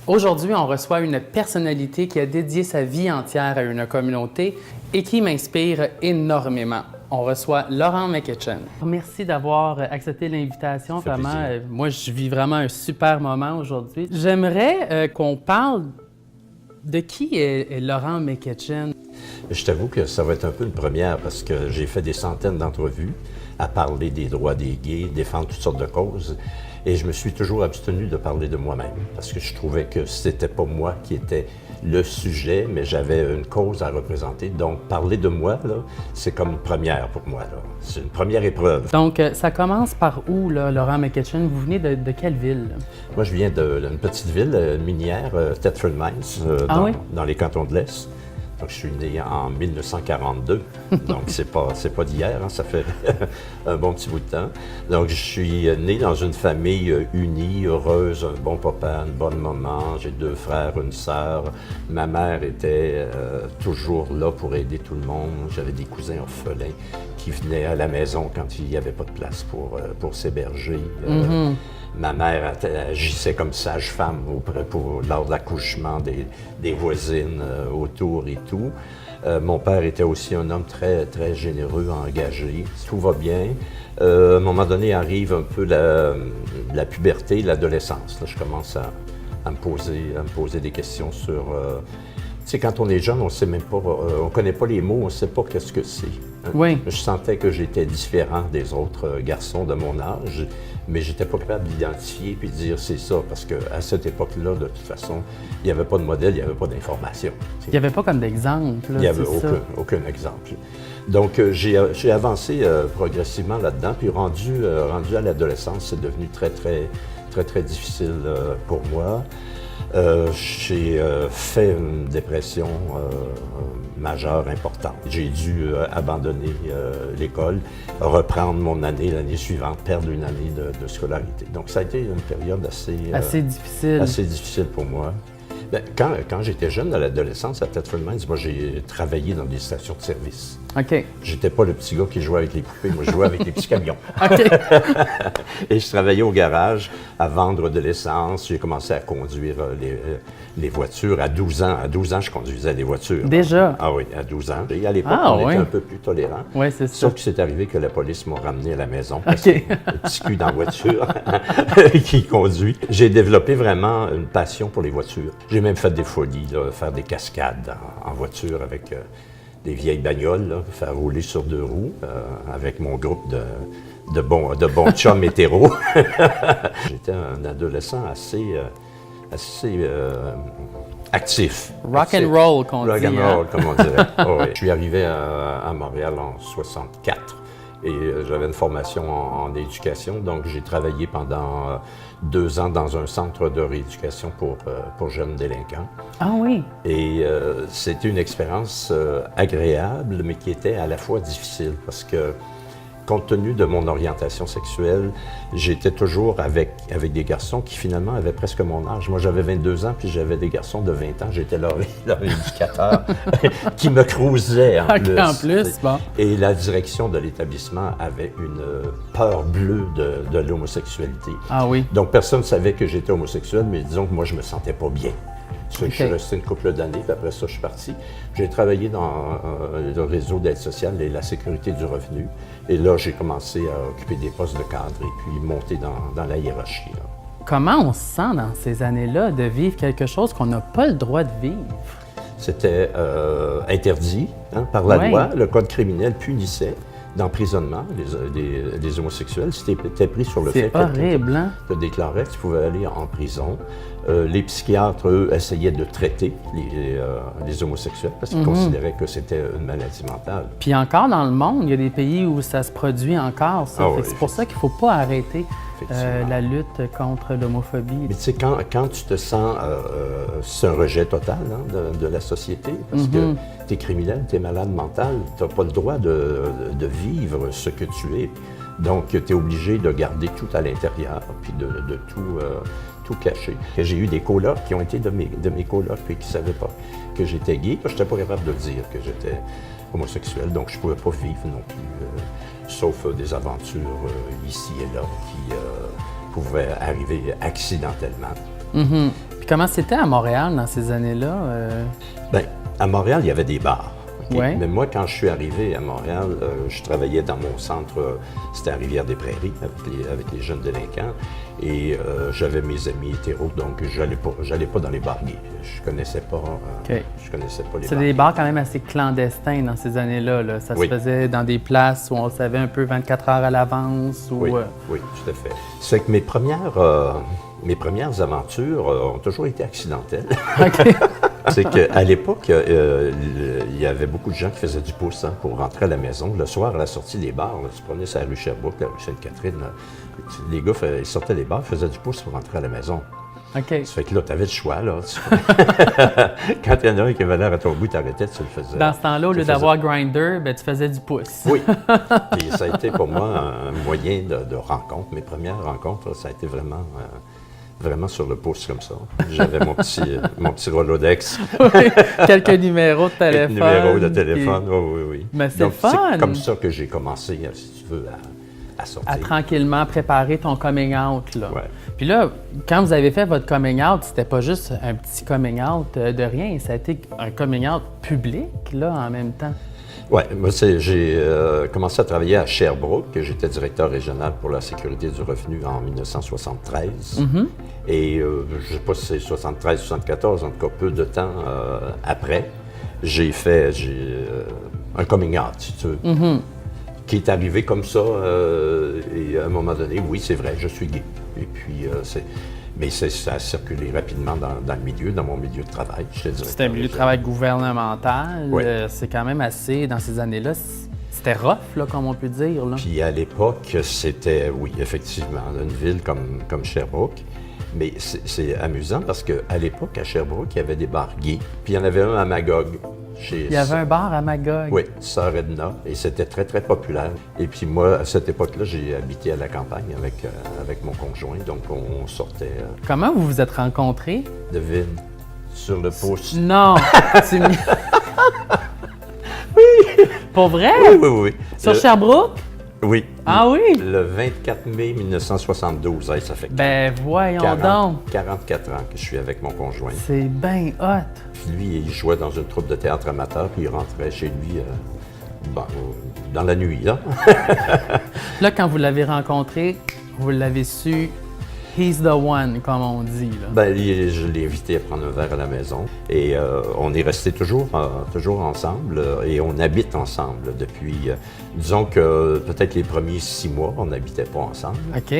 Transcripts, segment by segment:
Aujourd'hui, on reçoit une personnalité qui a dédié sa vie entière à une communauté et qui m'inspire énormément. On reçoit Laurent McEachern. Merci d'avoir accepté l'invitation. Vraiment, moi, je vis vraiment un super moment aujourd'hui. J'aimerais qu'on parle de qui est Laurent McEachern. Je t'avoue que ça va être un peu une première parce que j'ai fait des centaines d'entrevues à parler des droits des gays, défendre toutes sortes de causes. Et je me suis toujours abstenu de parler de moi-même parce que je trouvais que c'était pas moi qui était le sujet, mais j'avais une cause à représenter. Donc, parler de moi, là, c'est comme une première pour moi. Là. C'est une première épreuve. Donc, ça commence par où, là, Laurent McEachern? Vous venez de quelle ville? Moi, je viens d'une petite ville minière, Thetford Mines, dans les cantons de l'Est. Donc, je suis né en 1942, donc c'est pas d'hier, hein, ça fait un bon petit bout de temps. Donc, je suis né dans une famille unie, heureuse, un bon papa, une bonne maman. J'ai 2 frères, une sœur. Ma mère était toujours là pour aider tout le monde. J'avais des cousins orphelins qui venaient à la maison quand il n'y avait pas de place pour s'héberger. Ma mère agissait comme sage-femme lors de l'accouchement des voisines autour et tout. Mon père était aussi un homme très, très généreux, engagé. Tout va bien. À un moment donné arrive un peu la puberté, l'adolescence. Là, je commence à me poser des questions sur... Tu sais, quand on est jeune, on sait même pas, on connaît pas les mots, on sait pas qu'est-ce que c'est. Hein? Oui. Je sentais que j'étais différent des autres garçons de mon âge, mais j'étais pas capable d'identifier puis de dire c'est ça, parce qu'à cette époque-là, de toute façon, il n'y avait pas de modèle, il n'y avait pas d'information. Il n'y avait pas comme d'exemple. Il n'y avait aucun exemple. Donc, j'ai avancé progressivement là-dedans, puis rendu à l'adolescence, c'est devenu très, très, très, très difficile pour moi. J'ai fait une dépression majeure, importante. J'ai dû abandonner l'école, reprendre mon année l'année suivante, perdre une année de scolarité. Donc, ça a été une période assez difficile. Assez difficile pour moi. Bien, quand j'étais jeune, à l'adolescence, à Thetford Mines, moi, j'ai travaillé dans des stations de service. OK. J'étais pas le petit gars qui jouait avec les poupées, moi, je jouais avec les petits camions. OK. Et je travaillais au garage à vendre de l'essence. J'ai commencé à conduire les voitures. À 12 ans, je conduisais les voitures. Déjà? Ah oui, à 12 ans. Et à l'époque, on était un peu plus tolérants. Oui, c'est ça. Sauf que c'est arrivé que la police m'a ramené à la maison. Parce que le petit cul dans la voiture qui conduit. J'ai développé vraiment une passion pour les voitures. J'ai même fait des folies, là, faire des cascades en voiture avec des vieilles bagnoles, là, faire rouler sur 2 roues avec mon groupe de bons chums hétéros. J'étais un adolescent assez actif. Rock and roll, qu'on dit. Rock and roll, comme on dirait. Oh, oui. Je suis arrivé à Montréal en 64 et j'avais une formation en éducation, donc j'ai travaillé pendant 2 ans dans un centre de rééducation pour jeunes délinquants. Ah oui? Et c'était une expérience agréable, mais qui était à la fois difficile parce que, compte tenu de mon orientation sexuelle, j'étais toujours avec des garçons qui finalement avaient presque mon âge. Moi, j'avais 22 ans, puis j'avais des garçons de 20 ans. J'étais leur éducateur qui me cruisait en plus. En plus, bon. Et la direction de l'établissement avait une peur bleue de l'homosexualité. Ah oui? Donc, personne ne savait que j'étais homosexuel, mais disons que moi, je me sentais pas bien. Je suis resté une couple d'années, puis après ça, je suis parti. J'ai travaillé dans le réseau d'aide sociale et la sécurité du revenu. Et là, j'ai commencé à occuper des postes de cadre et puis monter dans la hiérarchie. Là. Comment on se sent dans ces années-là de vivre quelque chose qu'on n'a pas le droit de vivre? C'était interdit par la loi. Le code criminel punissait d'emprisonnement des homosexuels. Si tu étais pris sur le fait que tu déclarais que tu pouvais aller en prison, les psychiatres, eux, essayaient de traiter les homosexuels parce qu'ils considéraient que c'était une maladie mentale. Puis encore dans le monde, il y a des pays où ça se produit encore, ça. C'est pour ça qu'il ne faut pas arrêter la lutte contre l'homophobie. Mais tu sais, quand tu te sens... c'est un rejet total de la société parce que tu es criminel, tu es malade mental, tu n'as pas le droit de vivre ce que tu es. Donc, tu es obligé de garder tout à l'intérieur puis de tout cacher. J'ai eu des colocs qui ont été de mes colocs puis qui ne savaient pas que j'étais gay. Je n'étais pas capable de dire que j'étais homosexuel, donc je ne pouvais pas vivre non plus, sauf des aventures ici et là qui pouvaient arriver accidentellement. comment c'était à Montréal dans ces années-là? Bien, à Montréal, il y avait des bars. Okay? Ouais. Mais moi, quand je suis arrivé à Montréal, je travaillais dans mon centre, c'était à Rivière-des-Prairies, avec les jeunes délinquants. Et j'avais mes amis hétéros, donc j'allais pas dans les bars gays. Je connaissais pas les bars. C'est des bars quand même assez clandestins dans ces années-là. Là. Ça se faisait dans des places où on savait un peu 24 heures à l'avance. Oui, tout à fait. C'est que mes premières aventures ont toujours été accidentelles. OK. C'est qu'à l'époque, il y avait beaucoup de gens qui faisaient du pouce pour rentrer à la maison. Le soir, à la sortie des bars, là, tu prenais sur la rue Sherbrooke, la rue Sainte-Catherine, les gars ils sortaient des bars, faisaient du pouce pour rentrer à la maison. OK. Ça fait que là, tu avais le choix. Là. Quand il y en a un qui avait l'air à ton bout, tu arrêtais, tu le faisais. Dans ce temps-là, au lieu d'avoir Grindr, ben, tu faisais du pouce. Oui. Et ça a été pour moi un moyen de rencontre. Mes premières rencontres, ça a été vraiment sur le pouce comme ça. J'avais mon petit Rolodex. Oui, quelques numéros de téléphone. Numéros de téléphone, oui. Mais c'est fun! C'est comme ça que j'ai commencé, si tu veux, à sortir. À tranquillement préparer ton coming out, là. Ouais. Puis là, quand vous avez fait votre coming out, c'était pas juste un petit coming out de rien, ça a été un coming out public, là, en même temps. Oui, moi, j'ai commencé à travailler à Sherbrooke, que j'étais directeur régional pour la sécurité du revenu en 1973. Mm-hmm. Et je ne sais pas si c'est 73, 74, en tout cas peu de temps après, j'ai fait un coming out, si tu veux, qui est arrivé comme ça. Et à un moment donné, oui, c'est vrai, je suis gay. Et puis, ça a circulé rapidement dans le milieu, dans mon milieu de travail. C'était un milieu de travail gouvernemental. Oui. C'est quand même assez, dans ces années-là, c'était rough, là, comme on peut dire. Là. Puis à l'époque, c'était, oui, effectivement, une ville comme Sherbrooke. Mais c'est amusant parce qu'à l'époque, à Sherbrooke, il y avait des bars gays. Puis il y en avait un à Magog. Il y avait un bar à Magog. Oui, Sœur Edna, et c'était très, très populaire. Et puis moi, à cette époque-là, j'ai habité à la campagne avec mon conjoint, donc on sortait... Comment vous vous êtes rencontrés? Devine, sur le pouce. Non! Oui! Pour vrai? Oui. Sur Sherbrooke? Oui. Ah oui? Le 24 mai 1972, ça fait ben voyons donc! 44 ans que je suis avec mon conjoint. C'est bien hot! Puis lui, il jouait dans une troupe de théâtre amateur, puis il rentrait chez lui dans la nuit. Là, quand vous l'avez rencontré, vous l'avez su, he's the one, comme on dit. Là. Ben, je l'ai invité à prendre un verre à la maison. Et on est restés toujours ensemble et on habite ensemble depuis, disons que peut-être les premiers 6 mois, on n'habitait pas ensemble. OK.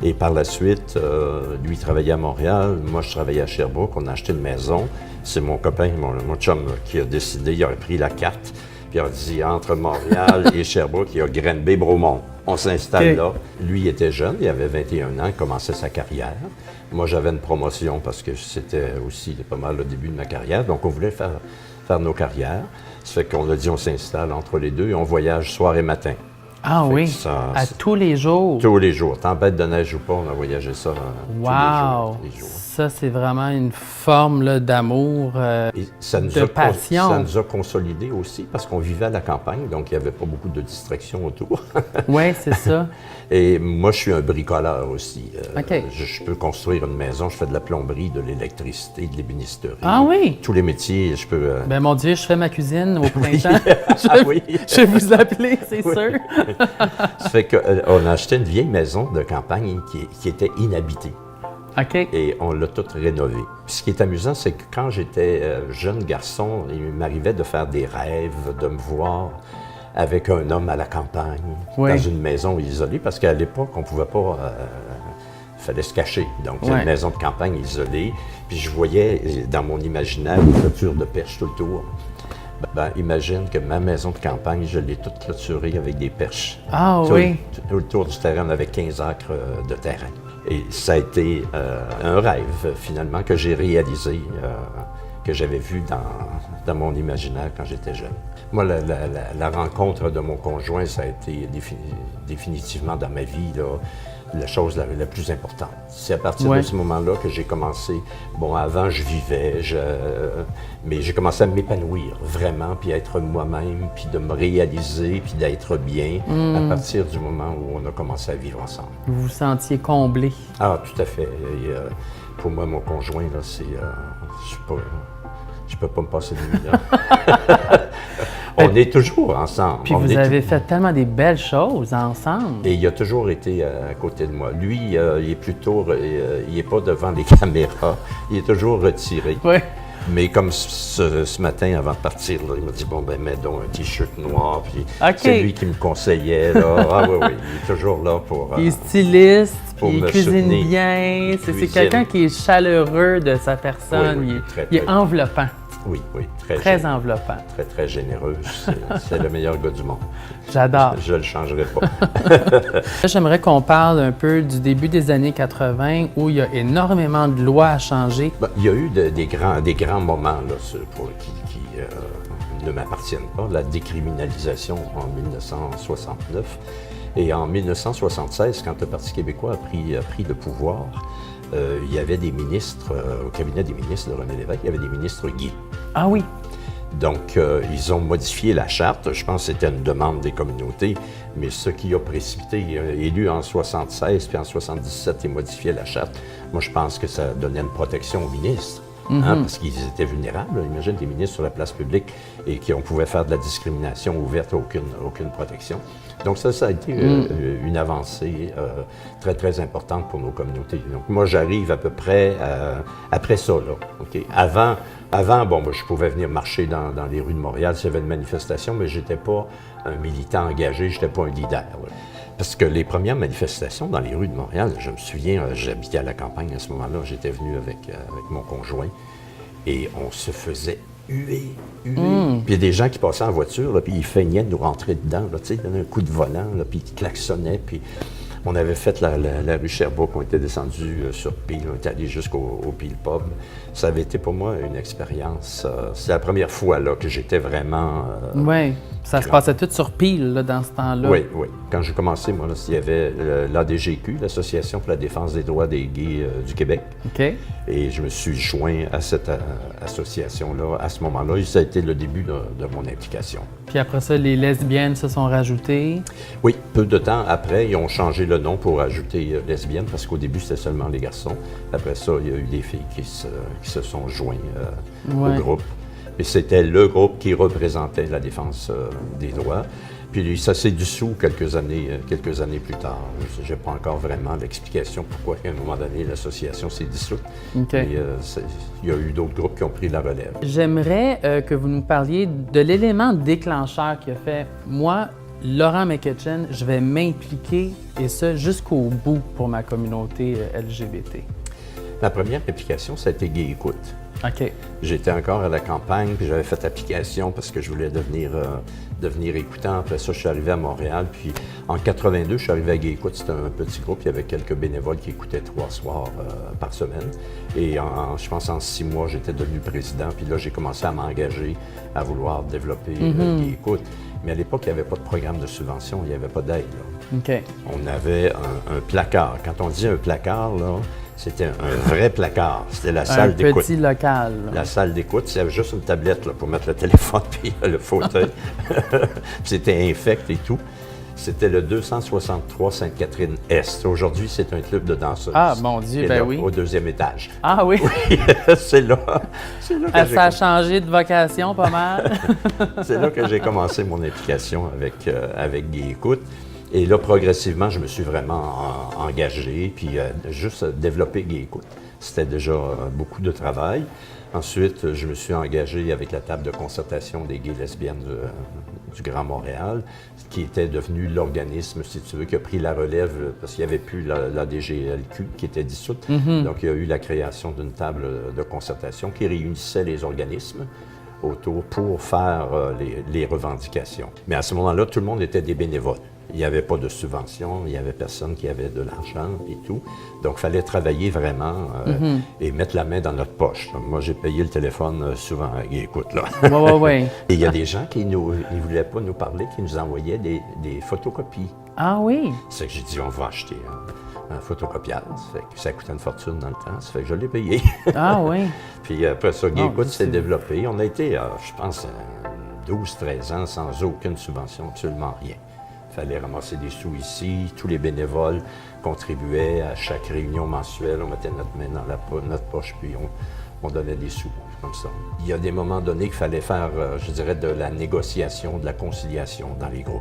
Et par la suite, lui travaillait à Montréal, moi je travaillais à Sherbrooke, on a acheté une maison. C'est mon copain, mon chum, qui a décidé, il a pris la carte, puis il a dit entre Montréal et Sherbrooke, il y a Granby-Bromont. On s'installe là. Lui, il était jeune, il avait 21 ans, il commençait sa carrière. Moi, j'avais une promotion parce que c'était aussi pas mal le début de ma carrière, donc on voulait faire nos carrières. Ça fait qu'on a dit on s'installe entre les deux et on voyage soir et matin. Ah oui, à tous les jours? Tous les jours. Tempête de neige ou pas, on a voyagé ça wow. tous les jours. Ça, c'est vraiment une forme là, d'amour, de passion. Ça nous a consolidés aussi parce qu'on vivait à la campagne, donc il n'y avait pas beaucoup de distractions autour. Oui, c'est ça. Et moi, je suis un bricoleur aussi. OK. Je peux construire une maison, je fais de la plomberie, de l'électricité, de l'ébénisterie. Ah oui? Tous les métiers, je peux... Ben mon Dieu, je fais ma cuisine au printemps. Oui. Je vais vous appeler, c'est sûr. Ça fait qu'on a acheté une vieille maison de campagne qui était inhabitée. OK. Et on l'a toute rénovée. Puis ce qui est amusant, c'est que quand j'étais jeune garçon, il m'arrivait de faire des rêves, de me voir avec un homme à la campagne, dans une maison isolée, parce qu'à l'époque, on ne pouvait pas... il fallait se cacher. Donc, c'est une maison de campagne isolée. Puis je voyais dans mon imaginaire une clôture de perches tout le tour. Imagine que ma maison de campagne, je l'ai toute clôturée avec des perches. Ah oui? Tout le tour du terrain, on avait 15 acres de terrain. Et ça a été un rêve, finalement, que j'ai réalisé, que j'avais vu dans mon imaginaire quand j'étais jeune. Moi, la rencontre de mon conjoint, ça a été définitivement dans ma vie la chose la plus importante. C'est à partir de ce moment-là que j'ai commencé... Bon, avant, je vivais, mais j'ai commencé à m'épanouir vraiment, puis à être moi-même, puis de me réaliser, puis d'être bien à partir du moment où on a commencé à vivre ensemble. Vous vous sentiez comblé? Ah, tout à fait. Pour moi, mon conjoint, là, c'est... je peux pas me passer de lui, là. On est toujours ensemble. Puis vous avez fait tellement des belles choses ensemble. Et il a toujours été à côté de moi. Lui, il est plutôt... il n'est pas devant les caméras. Il est toujours retiré. Oui. Mais comme ce matin, avant de partir, là, il m'a dit, bon, ben mets donc un T-shirt noir. Puis c'est lui qui me conseillait. Là. Ah oui, il est toujours là pour... il est styliste, puis il cuisine soutenir. bien. C'est quelqu'un qui est chaleureux de sa personne. Oui, il est enveloppant. Oui, très enveloppant. Très généreux. C'est le meilleur gars du monde. J'adore. Je ne le changerai pas. J'aimerais qu'on parle un peu du début des années 80 où il y a énormément de lois à changer. Ben, il y a eu des grands moments là, qui ne m'appartiennent pas. La décriminalisation en 1969 et en 1976, quand le Parti québécois a pris le pouvoir, il y avait des ministres, au cabinet des ministres de René Lévesque, il y avait des ministres gays. Ah oui? Donc, ils ont modifié la charte. Je pense que c'était une demande des communautés, mais ce qui a précipité, élu en 76 puis en 77, ils modifiaient la charte. Moi, je pense que ça donnait une protection aux ministres. Parce qu'ils étaient vulnérables. Imagine des ministres sur la place publique et qu'on pouvait faire de la discrimination ouverte, aucune protection. Donc ça a été une avancée très importante pour nos communautés. Donc moi, j'arrive à peu près après ça, là. Okay? Avant, je pouvais venir marcher dans les rues de Montréal s'il y avait une manifestation, mais je n'étais pas un militant engagé, je n'étais pas un leader. Là. Parce que les premières manifestations dans les rues de Montréal, je me souviens, j'habitais à la campagne à ce moment-là, j'étais venu avec mon conjoint et on se faisait huer. Puis il y a des gens qui passaient en voiture, là, puis ils feignaient de nous rentrer dedans, là, ils donnaient un coup de volant, là, puis ils klaxonnaient, puis on avait fait la rue Sherbrooke, on était descendu sur Peel, on était allé jusqu'au Peel Pub. Ça avait été pour moi une expérience, c'est la première fois là, que j'étais vraiment... oui, ça se passait tout sur Peel là, dans ce temps-là. Oui. Quand j'ai commencé, moi, là, il y avait l'ADGQ, l'Association pour la défense des droits des gays du Québec. OK. Et je me suis joint à cette association-là à ce moment-là. Et ça a été le début de mon implication. Puis après ça, les lesbiennes se sont rajoutées. Oui, peu de temps après, ils ont changé le nom pour ajouter lesbiennes, parce qu'au début, c'était seulement les garçons. Après ça, il y a eu des filles qui se sont joints au groupe. Et c'était le groupe qui représentait la défense des droits. Puis ça s'est dissous quelques années plus tard. Je n'ai pas encore vraiment l'explication pourquoi, à un moment donné, l'association s'est dissoute. Okay. Mais il y a eu d'autres groupes qui ont pris la relève. J'aimerais que vous nous parliez de l'élément déclencheur qui a fait, moi, Laurent McEachern, je vais m'impliquer, et ça jusqu'au bout pour ma communauté LGBT. Ma première application, ça a été Gay Écoute. OK. J'étais encore à la campagne, puis j'avais fait application parce que je voulais devenir écoutant. Après ça, je suis arrivé à Montréal, puis en 82, je suis arrivé à Gay Écoute. C'était un petit groupe, il y avait quelques bénévoles qui écoutaient 3 soirs par semaine. Et je pense en 6 mois, j'étais devenu président, puis là, j'ai commencé à m'engager à vouloir développer Gay Écoute. Mais à l'époque, il n'y avait pas de programme de subvention, il n'y avait pas d'aide. OK. On avait un placard. Quand on dit un placard, là, c'était un vrai placard. C'était la salle d'écoute. Un petit local. La salle d'écoute, il y avait juste une tablette là, pour mettre le téléphone puis le fauteuil. C'était infect et tout. C'était le 263 Sainte-Catherine-Est. Aujourd'hui, c'est un club de danseuses. Ah, mon Dieu, ben là, oui. Au 2e étage. Ah oui? Oui, c'est là que ça a changé de vocation pas mal. C'est là que j'ai commencé mon implication avec Gay Écoute. Et là, progressivement, je me suis vraiment engagé, puis juste développer Gay Écoute. C'était déjà beaucoup de travail. Ensuite, je me suis engagé avec la table de concertation des gays lesbiennes du Grand Montréal, qui était devenu l'organisme, si tu veux, qui a pris la relève, parce qu'il n'y avait plus la DGLQ qui était dissoute. Donc, il y a eu la création d'une table de concertation qui réunissait les organismes autour pour faire les revendications. Mais à ce moment-là, tout le monde était des bénévoles. Il n'y avait pas de subvention, il n'y avait personne qui avait de l'argent et tout. Donc, il fallait travailler vraiment et mettre la main dans notre poche. Donc, moi, j'ai payé le téléphone souvent. Écoute, là. Oui. Et il y a des gens qui ne voulaient pas nous parler, qui nous envoyaient des photocopies. Ah oui? C'est que j'ai dit, on va acheter un photocopieur. Ça fait que ça coûtait une fortune dans le temps. Ça fait que je l'ai payé. Ah oui? Puis après ça, Gay Écoute s'est développé. On a été, je pense, 12-13 ans sans aucune subvention, absolument rien. Il fallait ramasser des sous ici. Tous les bénévoles contribuaient à chaque réunion mensuelle. On mettait notre main dans notre poche, puis on donnait des sous, comme ça. Il y a des moments donnés qu'il fallait faire, je dirais, de la négociation, de la conciliation dans les groupes.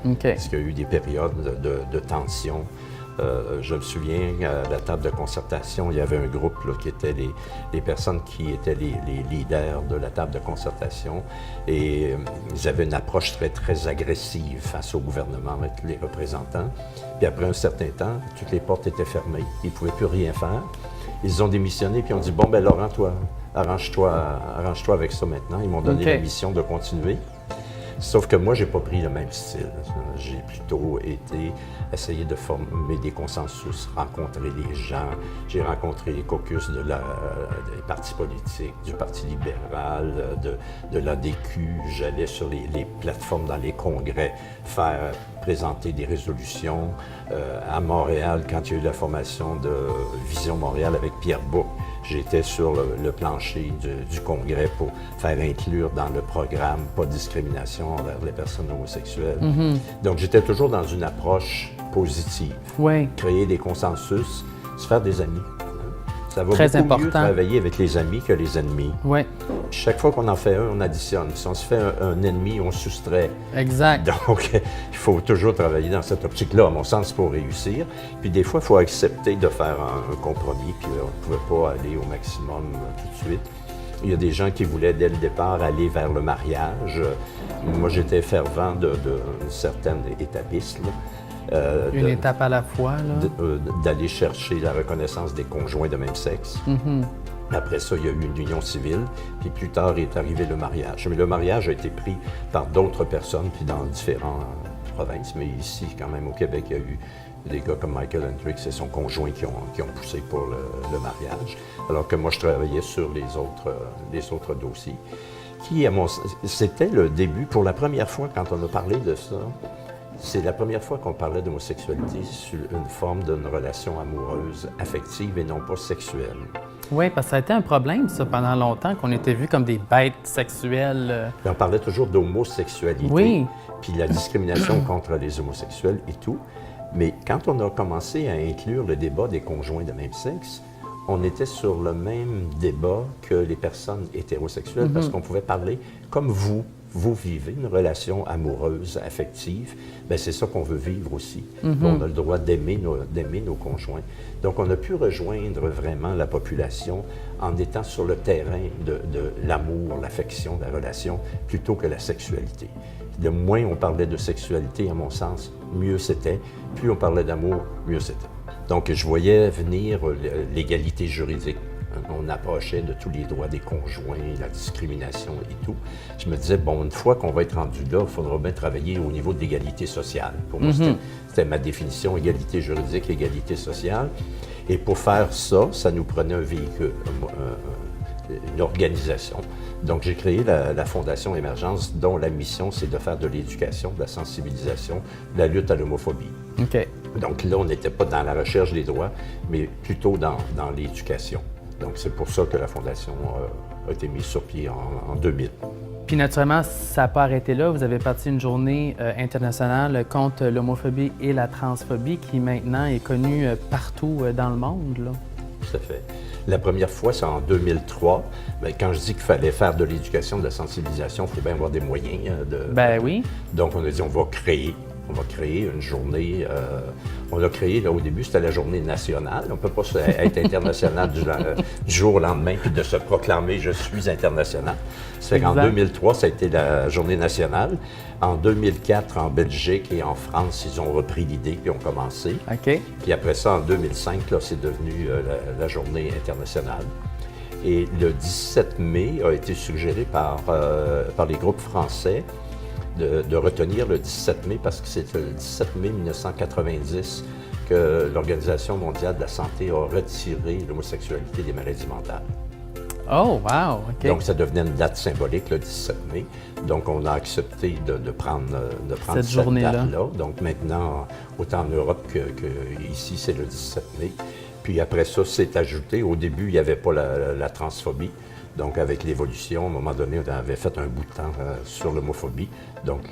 Okay. Parce qu'il y a eu des périodes de tension. Je me souviens, à la table de concertation, il y avait un groupe là, qui était les personnes qui étaient les leaders de la table de concertation et ils avaient une approche très, très agressive face au gouvernement avec les représentants. Puis après un certain temps, toutes les portes étaient fermées, ils ne pouvaient plus rien faire. Ils ont démissionné puis ont dit « Bon, ben Laurent, toi, arrange-toi avec ça maintenant. » Ils m'ont donné la mission de continuer. Sauf que moi, j'ai pas pris le même style. J'ai plutôt essayé de former des consensus, rencontrer les gens. J'ai rencontré les caucus des partis politiques, du Parti libéral, de l'ADQ. J'allais sur les plateformes dans les congrès présenter des résolutions. À Montréal, quand il y a eu la formation de Vision Montréal avec Pierre Bouc, j'étais sur le plancher du Congrès pour faire inclure dans le programme pas de discrimination envers les personnes homosexuelles. Donc, j'étais toujours dans une approche positive. Oui. Créer des consensus, se faire des amis. Ça va Très beaucoup important. mieux travailler avec les amis que les ennemis. Oui. Chaque fois qu'on en fait un, on additionne. Si on se fait un ennemi, on soustrait. Exact. Donc, il faut toujours travailler dans cette optique-là, à mon sens, pour réussir. Puis des fois, il faut accepter de faire un compromis, puis on ne pouvait pas aller au maximum tout de suite. Il y a des gens qui voulaient, dès le départ, aller vers le mariage. Moi, j'étais fervent d'un certain étapisme. Une étape à la fois, là. D'aller chercher la reconnaissance des conjoints de même sexe. Après ça, il y a eu une union civile, puis plus tard est arrivé le mariage. Mais le mariage a été pris par d'autres personnes, puis dans différentes provinces. Mais ici, quand même, au Québec, il y a eu des gars comme Michael Hendricks et son conjoint qui ont poussé pour le mariage, alors que moi, je travaillais sur les autres dossiers. C'était le début, pour la première fois, quand on a parlé de ça, c'est la première fois qu'on parlait d'homosexualité sur une forme d'une relation amoureuse, affective et non pas sexuelle. Oui, parce que ça a été un problème, ça, pendant longtemps, qu'on était vus comme des bêtes sexuelles. On parlait toujours d'homosexualité, oui. Puis la discrimination contre les homosexuels et tout. Mais quand on a commencé à inclure le débat des conjoints de même sexe, on était sur le même débat que les personnes hétérosexuelles, parce qu'on pouvait parler comme vous vivez une relation amoureuse, affective, bien, c'est ça qu'on veut vivre aussi. On a le droit d'aimer nos conjoints. Donc, on a pu rejoindre vraiment la population en étant sur le terrain de l'amour, l'affection, la relation, plutôt que la sexualité. Le moins on parlait de sexualité, à mon sens, mieux c'était. Plus on parlait d'amour, mieux c'était. Donc, je voyais venir l'égalité juridique. On approchait de tous les droits des conjoints, la discrimination et tout. Je me disais, bon, une fois qu'on va être rendu là, il faudra bien travailler au niveau de l'égalité sociale. Pour moi, c'était ma définition, égalité juridique, égalité sociale. Et pour faire ça, ça nous prenait un véhicule, une organisation. Donc, j'ai créé la Fondation Émergence, dont la mission, c'est de faire de l'éducation, de la sensibilisation, de la lutte à l'homophobie. OK. Donc là, on n'était pas dans la recherche des droits, mais plutôt dans l'éducation. Donc, c'est pour ça que la Fondation a été mise sur pied en 2000. Puis, naturellement, ça n'a pas arrêté là. Vous avez parti une journée internationale contre l'homophobie et la transphobie qui, maintenant, est connue partout dans le monde, là. Tout à fait. La première fois, c'est en 2003. Bien, quand je dis qu'il fallait faire de l'éducation, de la sensibilisation, il faut bien avoir des moyens. Ben oui. Donc, on a dit, on va créer une journée. On l'a créé, là, au début, c'était la journée nationale. On ne peut pas être international du jour au lendemain puis de se proclamer « je suis international ». Ça fait qu'en 2003, ça a été la journée nationale. En 2004, en Belgique et en France, ils ont repris l'idée puis ont commencé. OK. Puis après ça, en 2005, là, c'est devenu la journée internationale. Et le 17 mai a été suggéré par les groupes français de retenir le 17 mai parce que c'est le 17 mai 1990 que l'Organisation mondiale de la santé a retiré l'homosexualité des maladies mentales. Oh, wow! OK. Donc, ça devenait une date symbolique, le 17 mai. Donc, on a accepté de prendre cette journée-là. date-là. Donc, maintenant, autant en Europe qu'ici, c'est le 17 mai. Puis après ça, c'est ajouté. Au début, il n'y avait pas la transphobie. Donc, avec l'évolution, à un moment donné, on avait fait un bout de temps sur l'homophobie. Donc,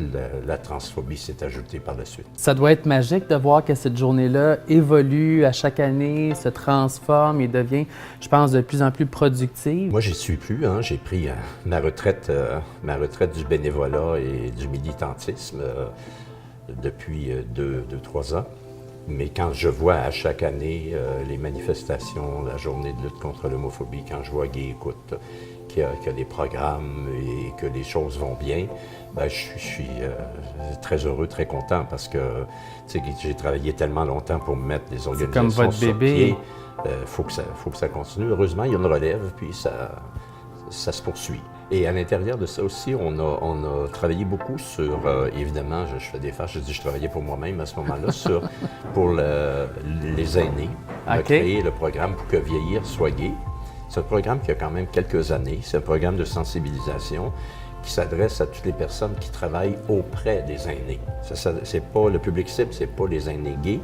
la transphobie s'est ajoutée par la suite. Ça doit être magique de voir que cette journée-là évolue à chaque année, se transforme et devient, je pense, de plus en plus productive. Moi, j'y suis plus. Hein. J'ai pris ma retraite du bénévolat et du militantisme depuis 2-3 ans. Mais quand je vois à chaque année les manifestations, la journée de lutte contre l'homophobie, quand je vois Gay Écoute, qu'il y a des programmes et que les choses vont bien, ben, je suis très heureux, très content parce que j'ai travaillé tellement longtemps pour mettre les organisations comme votre sur bébé. pied. Faut que ça continue. Heureusement, il y a une relève, puis ça se poursuit. Et à l'intérieur de ça aussi, on a travaillé beaucoup sur, évidemment, je fais des farces, je travaillais pour moi-même à ce moment-là, pour les aînés. On a créé le programme Pour que vieillir soit gai. C'est un programme qui a quand même quelques années. C'est un programme de sensibilisation qui s'adresse à toutes les personnes qui travaillent auprès des aînés. C'est pas le public cible, c'est pas les aînés gays,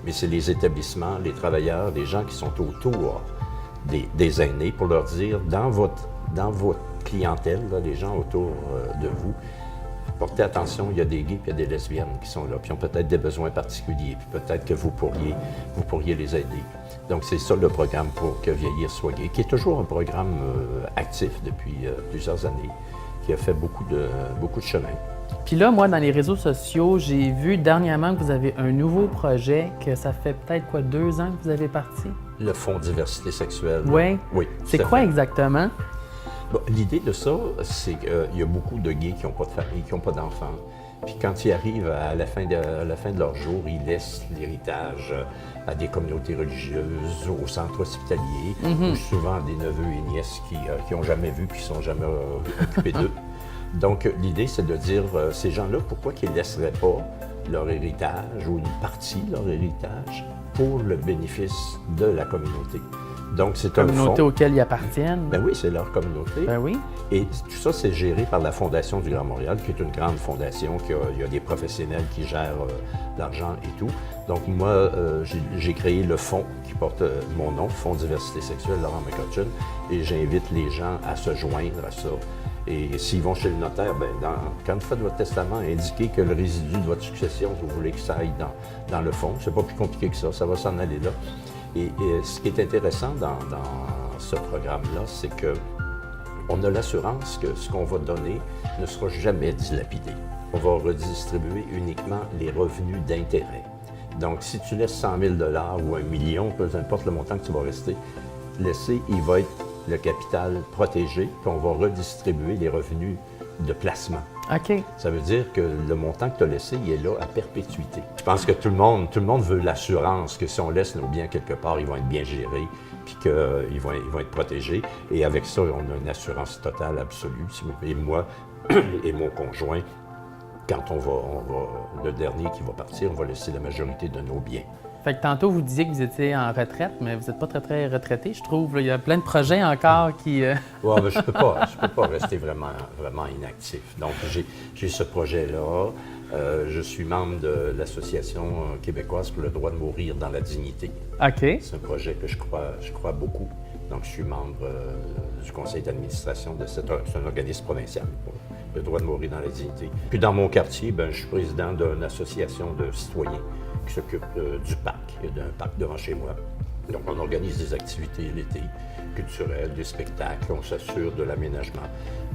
mais c'est les établissements, les travailleurs, les gens qui sont autour des aînés pour leur dire, dans votre clientèle, là, les gens autour de vous, portez attention, il y a des gays et il y a des lesbiennes qui sont là, puis ont peut-être des besoins particuliers, puis peut-être que vous pourriez les aider. Donc, c'est ça le programme Pour que vieillir soit gai, qui est toujours un programme actif depuis plusieurs années, qui a fait beaucoup de chemin. Puis là, moi, dans les réseaux sociaux, j'ai vu dernièrement que vous avez un nouveau projet, que ça fait peut-être 2 ans que vous avez parti? Le Fonds diversité sexuelle. Oui. Oui. C'est quoi exactement? Bon, l'idée de ça, c'est qu'il y a beaucoup de gays qui n'ont pas de famille, qui n'ont pas d'enfants. Puis quand ils arrivent à la fin de leur jour, ils laissent l'héritage à des communautés religieuses, aux centres hospitaliers, ou souvent des neveux et nièces qui n'ont jamais vu, qui ne sont jamais occupés d'eux. Donc l'idée, c'est de dire, ces gens-là, pourquoi qu'ils ne laisseraient pas leur héritage ou une partie de leur héritage pour le bénéfice de la communauté. Donc, c'est un fonds. Communauté auquel ils appartiennent. Ben oui, c'est leur communauté. Ben oui. Et tout ça, c'est géré par la Fondation du Grand Montréal, qui est une grande fondation, il y a des professionnels qui gèrent l'argent et tout. Donc, moi, j'ai créé le fonds qui porte mon nom, Fonds diversité sexuelle Laurent McCutcheon, et j'invite les gens à se joindre à ça. Et s'ils vont chez le notaire, ben quand vous faites votre testament, indiquez que le résidu de votre succession, vous voulez que ça aille dans le fonds. C'est pas plus compliqué que ça va s'en aller là. Et ce qui est intéressant dans ce programme-là, c'est qu'on a l'assurance que ce qu'on va donner ne sera jamais dilapidé. On va redistribuer uniquement les revenus d'intérêt. Donc, si tu laisses 100 000 $ ou 1 million, peu importe le montant que tu vas laisser, il va être le capital protégé, puis on va redistribuer les revenus de placement. OK. Ça veut dire que le montant que tu as laissé, il est là à perpétuité. Je pense que tout le monde veut l'assurance que si on laisse nos biens quelque part, ils vont être bien gérés, puis qu'ils vont être protégés. Et avec ça, on a une assurance totale, absolue. Et moi et mon conjoint, quand le dernier qui va partir, on va laisser la majorité de nos biens. Fait que tantôt, vous disiez que vous étiez en retraite, mais vous n'êtes pas très retraité, je trouve. Là. Il y a plein de projets encore qui... Ouais, mais je peux pas rester vraiment inactif. Donc, j'ai ce projet-là. Je suis membre de l'Association québécoise pour le droit de mourir dans la dignité. OK. C'est un projet que je crois beaucoup. Donc, je suis membre du conseil d'administration de c'est un organisme provincial pour le droit de mourir dans la dignité. Puis dans mon quartier, je suis président d'une association de citoyens qui s'occupe du parc. Il y a un parc devant chez moi. Donc, on organise des activités l'été, culturelles, des spectacles. On s'assure de l'aménagement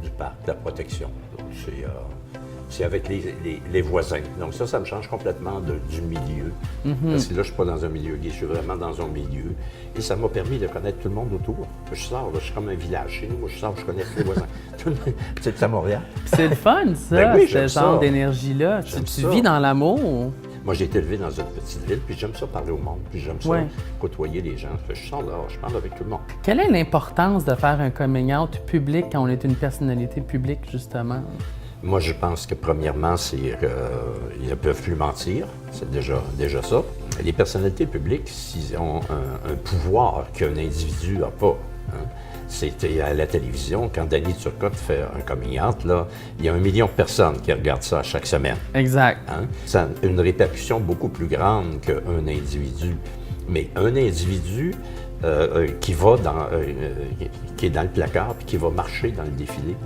du parc, de la protection. Donc, c'est avec les voisins. Donc ça me change complètement du milieu. Parce que là, je ne suis pas dans un milieu gay, je suis vraiment dans un milieu. Et ça m'a permis de connaître tout le monde autour. Je sors, là, je suis comme un village chez nous. Moi, je sors, je connais tous les voisins. C'est à Montréal. C'est le fun, ça, ben oui, ce genre d'énergie-là. Tu vis dans l'amour. Moi, j'ai été élevé dans une petite ville, puis j'aime ça parler au monde, puis j'aime ça côtoyer les gens. Je sors là, je parle avec tout le monde. Quelle est l'importance de faire un coming out public quand on est une personnalité publique, justement? Moi, je pense que premièrement, c'est qu'ils ne peuvent plus mentir. C'est déjà ça. Les personnalités publiques, s'ils ont un pouvoir qu'un individu n'a pas, hein, c'était à la télévision, quand Danny Turcotte fait un coming out, là, il y a 1 million de personnes qui regardent ça chaque semaine. Exact. Hein? Ça a une répercussion beaucoup plus grande qu'un individu. Mais un individu qui va qui est dans le placard puis qui va marcher dans le défilé,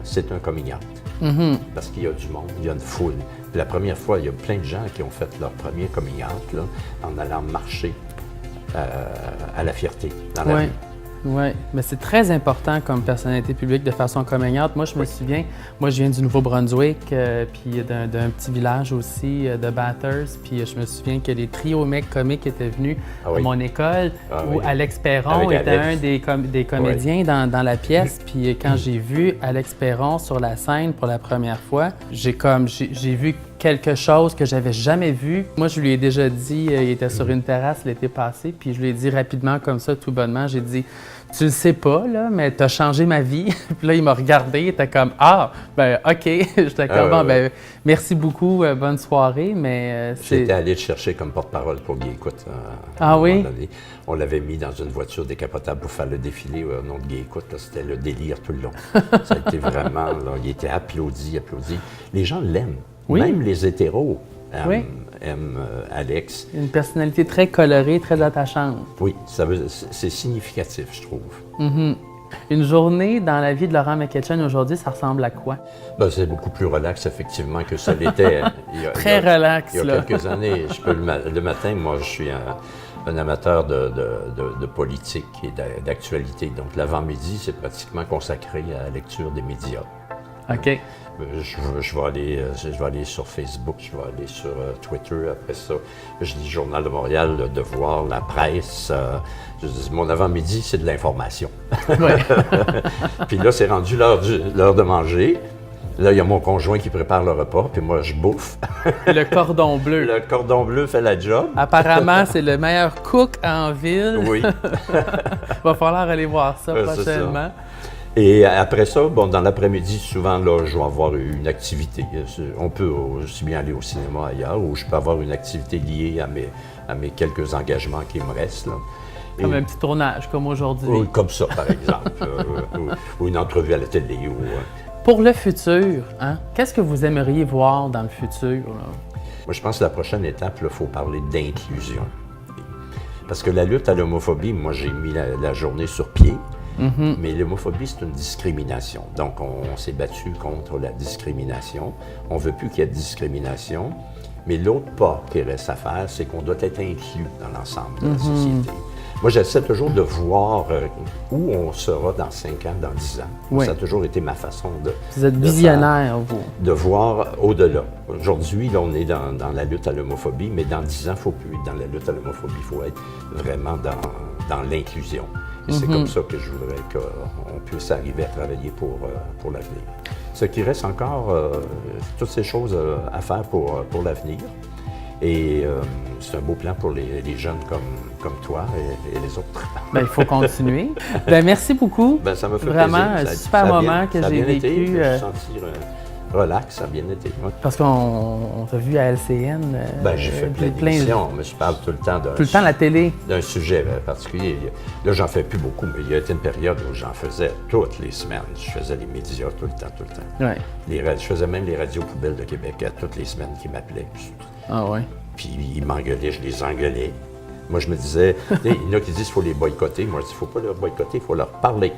c'est un coming out. Parce qu'il y a du monde, il y a une foule. Puis la première fois, il y a plein de gens qui ont fait leur premier coming out là, en allant marcher à la fierté dans la rue. Oui, mais c'est très important comme personnalité publique de faire son coming out. Moi, je me souviens, moi, je viens du Nouveau-Brunswick, puis d'un petit village aussi, de Bathurst, puis je me souviens que les trios mecs comiques étaient venus à mon école, où Alex Perron était un des comédiens dans la pièce, puis quand j'ai vu Alex Perron sur la scène pour la première fois, j'ai vu quelque chose que j'avais jamais vu. Moi, je lui ai déjà dit, il était sur une terrasse l'été passé, puis je lui ai dit rapidement comme ça, tout bonnement, j'ai dit « Tu le sais pas, là, mais t'as changé ma vie. » Puis là, il m'a regardé, il était comme « Ah, ben OK. » J'étais comme « Bon, ben merci beaucoup, bonne soirée, mais J'étais allé le chercher comme porte-parole pour Gay Écoute. Ah oui? On l'avait mis dans une voiture décapotable pour faire le défilé au nom de Gay Écoute. C'était le délire tout le long. Ça a été vraiment, là, il était applaudi. Les gens l'aiment. Oui. Même les hétéros aiment Alex. Une personnalité très colorée, très attachante. Oui, c'est significatif, je trouve. Une journée dans la vie de Laurent McEachern aujourd'hui, ça ressemble à quoi? Ben, c'est beaucoup plus relax, effectivement, que ça l'était très relax, il y a quelques années. Le matin, moi, je suis un amateur de politique et d'actualité. Donc, l'avant-midi, c'est pratiquement consacré à la lecture des médias. OK. Je vais aller sur Facebook, je vais aller sur Twitter. Après ça, je lis Journal de Montréal, Le Devoir, La Presse. Mon avant-midi, c'est de l'information. Ouais. Puis là, c'est rendu l'heure de manger. Là, il y a mon conjoint qui prépare le repas, puis moi, je bouffe. Le cordon bleu. Le cordon bleu fait la job. Apparemment, c'est le meilleur cook en ville. Oui. Va falloir aller voir ça prochainement. Et après ça, bon, dans l'après-midi, souvent, là, je vais avoir une activité. On peut aussi bien aller au cinéma ailleurs, ou je peux avoir une activité liée à mes quelques engagements qui me restent. Là. Comme un petit tournage, comme aujourd'hui. Oui, comme ça, par exemple. ou une entrevue à la télé. Pour le futur, hein, qu'est-ce que vous aimeriez voir dans le futur? Là? Moi, je pense que la prochaine étape, il faut parler d'inclusion. Parce que la lutte à l'homophobie, moi, j'ai mis la journée sur pied. Mais l'homophobie, c'est une discrimination. Donc, on s'est battu contre la discrimination. On ne veut plus qu'il y ait de discrimination. Mais l'autre pas qui reste à faire, c'est qu'on doit être inclus dans l'ensemble de la société. Moi, j'essaie toujours de voir où on sera dans 5 ans, dans 10 ans. Oui. Ça a toujours été ma façon de... Vous êtes visionnaire, vous. De voir au-delà. Aujourd'hui, là, on est dans la lutte à l'homophobie, mais dans 10 ans, il ne faut plus être dans la lutte à l'homophobie. Il faut être vraiment dans l'inclusion. Et c'est comme ça que je voudrais qu'on puisse arriver à travailler pour l'avenir. Ce qui reste encore, toutes ces choses à faire pour l'avenir. Et c'est un beau plan pour les jeunes comme toi et les autres. Bien, il faut continuer. Bien, merci beaucoup. Bien, ça m'a fait Vraiment, plaisir. un super moment que j'ai vécu. Je me suis senti relax, ça a bien été. Ouais. Parce qu'on t'a vu à LCN. Bien, j'ai fait plein d'émissions, mais je parle tout le temps la télé. D'un sujet particulier. Là, j'en fais plus beaucoup, mais il y a été une période où j'en faisais toutes les semaines. Je faisais les médias tout le temps. Ouais. Je faisais même les radios poubelles de Québec toutes les semaines qui m'appelaient. Ah ouais. Puis ils m'engueulaient, je les engueulais. Moi, je me disais, il y en a qui disent qu'il faut les boycotter. Moi, je dis, il ne faut pas leur boycotter, il faut leur parler.